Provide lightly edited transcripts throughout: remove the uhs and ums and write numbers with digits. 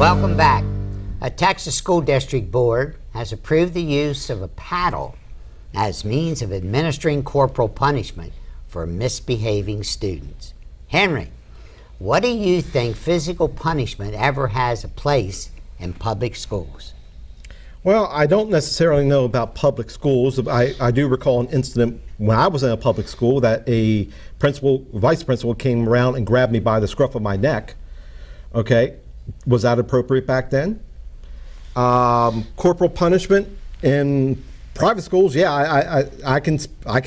Welcome back. A Texas School District Board has approved the use of a paddle as means of administering corporal punishment for misbehaving students. Henry, what do you think physical punishment ever has a place in public schools? Well, I don't necessarily know about public schools. I do recall an incident when I was in a public school that a vice principal came around and grabbed me by the scruff of my neck. Okay, was that appropriate back then? Corporal punishment in private schools, yeah, I can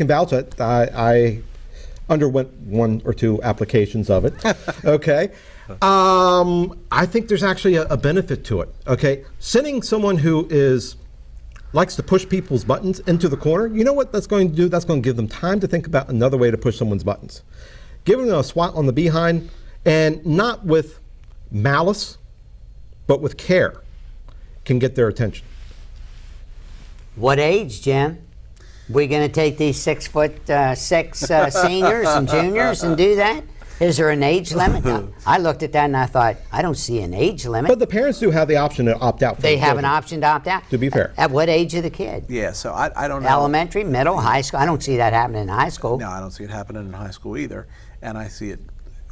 vouch that. I underwent one or two applications of it. Okay. I think there's actually a benefit to it. Okay, sending someone who likes to push people's buttons into the corner, you know what that's going to do? That's going to give them time to think about another way to push someone's buttons. Giving them a swat on the behind, and not with malice, but with care, can get their attention. What age, Jim? We going to take these 6'6" seniors and juniors and do that? Is there an age limit? I looked at that and I thought, I don't see an age limit. But the parents do have the option to opt out. They have an option to opt out? To be fair. At what age of the kid? Yeah, so I don't know. Elementary, middle, high school? I don't see that happening in high school. No, I don't see it happening in high school either. And I see it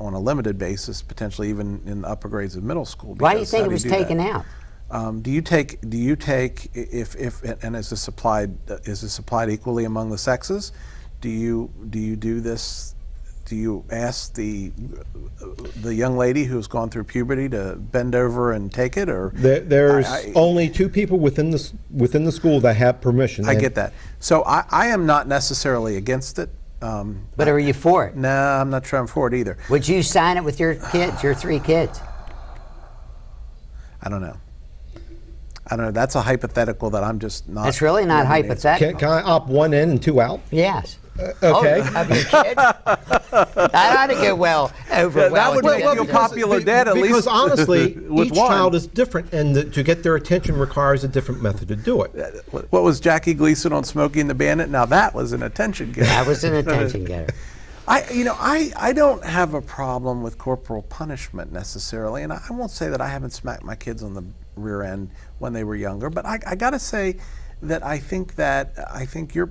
on a limited basis, potentially even in the upper grades of middle school. Why do you think it was taken out? Do you take if and is this applied equally among the sexes? Do you do this? Do you ask the young lady who's gone through puberty to bend over and take it, or there's only two people within the school that have permission? I get that. So I am not necessarily against it. But are you for it? No, I'm not sure I'm for it either. Would you sign it with your kids, your 3 kids? I don't know. That's a hypothetical that I'm just not. It's really not hypothetical. Can I opt 1 in and 2 out? Yes. Okay. Oh, of your kids? That ought to go well over Yeah, well. that would make you a popular dad at least. Because honestly, with each one. child is different, and to get their attention requires a different method to do it. What was Jackie Gleason on Smokey and the Bandit? Now that was an attention getter. That was an attention getter. I don't have a problem with corporal punishment necessarily, and I won't say that I haven't smacked my kids on the rear end when they were younger, but I got to say that I think your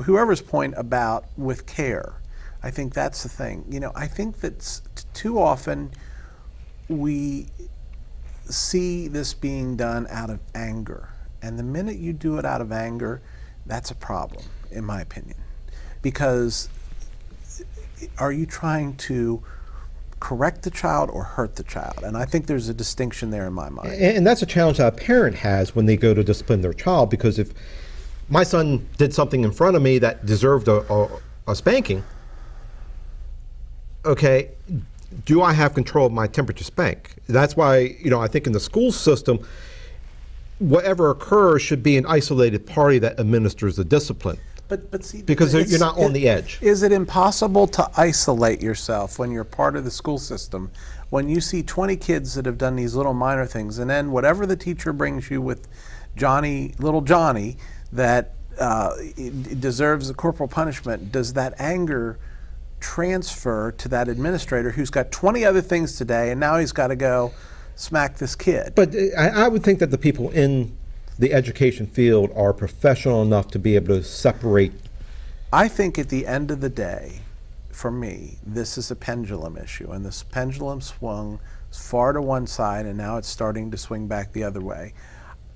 whoever's point about with care, I think that's the thing. I think that too often we see this being done out of anger, and the minute you do it out of anger, that's a problem, in my opinion, because are you trying to correct the child or hurt the child? And I think there's a distinction there in my mind. And that's a challenge that a parent has when they go to discipline their child, because if my son did something in front of me that deserved a spanking, okay, do I have control of my temper to spank? That's why, I think in the school system, whatever occurs should be an isolated party that administers the discipline. But see, because you're not on the edge. Is it impossible to isolate yourself when you're part of the school system? When you see 20 kids that have done these little minor things, and then whatever the teacher brings you with little Johnny, that deserves a corporal punishment, does that anger transfer to that administrator who's got 20 other things today, and now he's got to go smack this kid? But I would think that the people in the education field are professional enough to be able to separate. I think at the end of the day, for me, this is a pendulum issue, and this pendulum swung far to one side, and now it's starting to swing back the other way.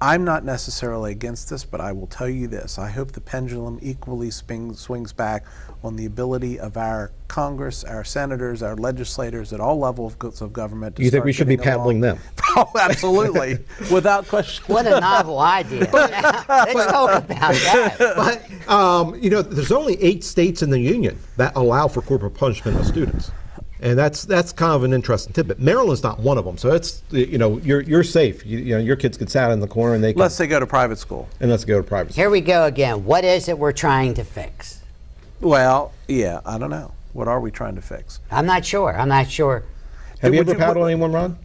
I'm not necessarily against this, but I will tell you this. I hope the pendulum equally swings back on the ability of our Congress, our senators, our legislators at all levels of government to You think we should be paddling them? Oh, absolutely, without question. What a novel idea. Let's talk about that. But, there's only 8 states in the union that allow for corporal punishment of students. And that's kind of an interesting tidbit. Maryland's not one of them, so it's you're safe. Your kids can sit in the corner and unless they go to private school. Unless they go to private school. Here we go again. What is it we're trying to fix? Well, yeah, I don't know. What are we trying to fix? I'm not sure. Have you ever paddled anyone, Ron?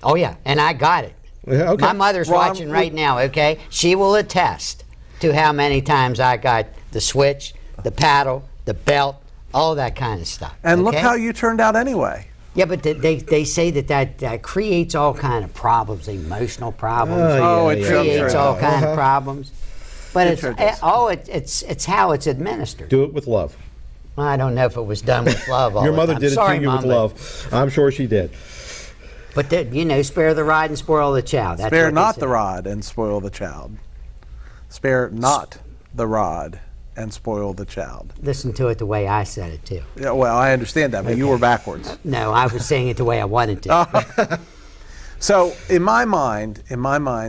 Oh yeah, and I got it. Yeah, okay. My mother's watching right now. Okay, she will attest to how many times I got the switch, the paddle, the belt, all that kind of stuff. And look how you turned out anyway. Yeah, but they say that creates all kind of problems, emotional problems. Oh, it it sure creates does. all kind of problems. But It sure does. it's how it's administered. Do it with love. I don't know if it was done with love all Your the mother time. did it Sorry, to you Mom, with but- love. I'm sure she did. But spare the rod and spoil the child. That's Spare what they not say. the rod and spoil the child. Spare not the rod and spoil the child. Listen to it the way I said it too. Yeah, well, I understand that, but you were backwards. No, I was saying it the way I wanted to. So, in my mind,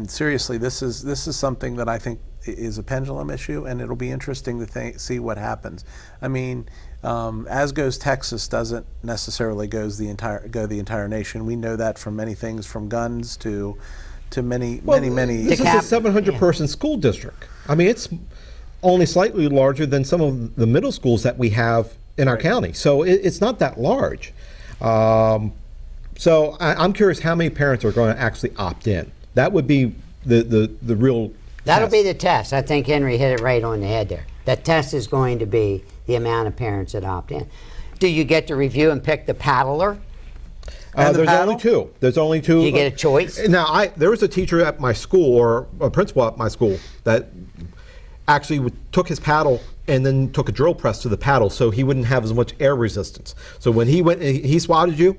seriously, this is something that I think is a pendulum issue, and it'll be interesting to see what happens. I mean, as goes Texas doesn't necessarily go the entire nation. We know that from many things, from guns to many. This is a 700-person school district. I mean, it's only slightly larger than some of the middle schools that we have in our county. So it's not that large. So I'm curious how many parents are going to actually opt in. That would be the real That'll test. be the test. I think Henry hit it right on the head there. The test is going to be the amount of parents that opt in. Do you get to review and pick the paddler? And the There's paddle? only two. There's only two. Do you get a choice? Now, there was a teacher at my school, or a principal at my school, that actually took his paddle and then took a drill press to the paddle so he wouldn't have as much air resistance. So when he went, he swatted you,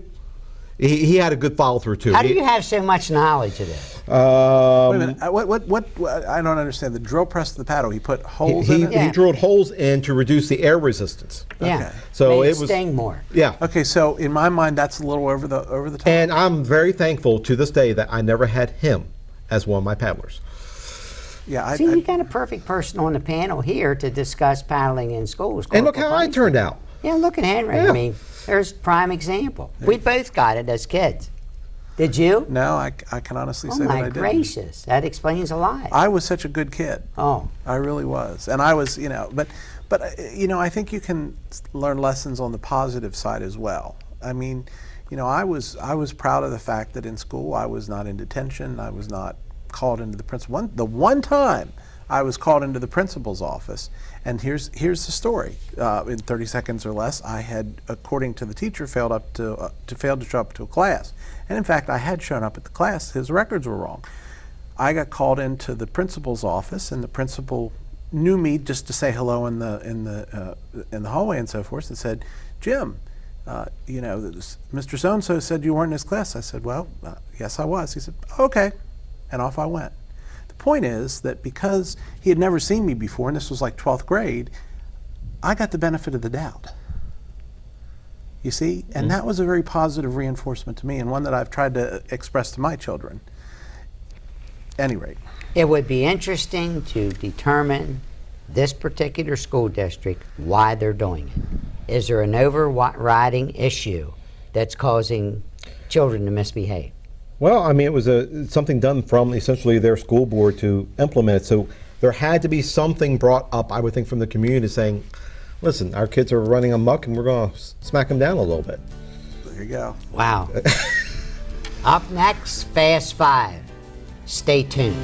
he had a good follow through too. How do you have so much knowledge of this? Wait a minute. What? I don't understand. The drill press to the paddle. He put holes in it. Yeah. He drilled holes in to reduce the air resistance. Yeah. Okay. So Made it was sting more. Yeah. Okay, so in my mind, that's a little over the top. And I'm very thankful to this day that I never had him as one of my paddlers. Yeah, See, you got a perfect person on the panel here to discuss paddling in schools. And look how Corporal I punishment. turned out. Yeah, look at Henry. Yeah. I mean, there's prime example. We both got it as kids. Did you? No, I can honestly Oh say that I my didn't. gracious, that explains a lot. I was such a good kid. Oh, I really was, and I was, but I think you can learn lessons on the positive side as well. I mean, I was proud of the fact that in school I was not in detention. I was not called into the principal. The one time I was called into the principal's office, and here's the story. In 30 seconds or less, I had, according to the teacher, failed to show up to a class. And in fact, I had shown up at the class. His records were wrong. I got called into the principal's office, and the principal knew me just to say hello in the hallway and so forth, and said, "Jim, Mr. So-and-so said you weren't in his class." I said, "Well, yes, I was." He said, "Okay," and off I went. The point is that because he had never seen me before, and this was like 12th grade, I got the benefit of the doubt. You see? And that was a very positive reinforcement to me, and one that I've tried to express to my children. At any rate. it would be interesting to determine this particular school district why they're doing it. Is there an overriding issue that's causing children to misbehave? Well, I mean, it was something done from essentially their school board to implement it. So there had to be something brought up, I would think, from the community saying, listen, our kids are running amok and we're going to smack them down a little bit. There you go. Wow. Up next, Fast Five. Stay tuned.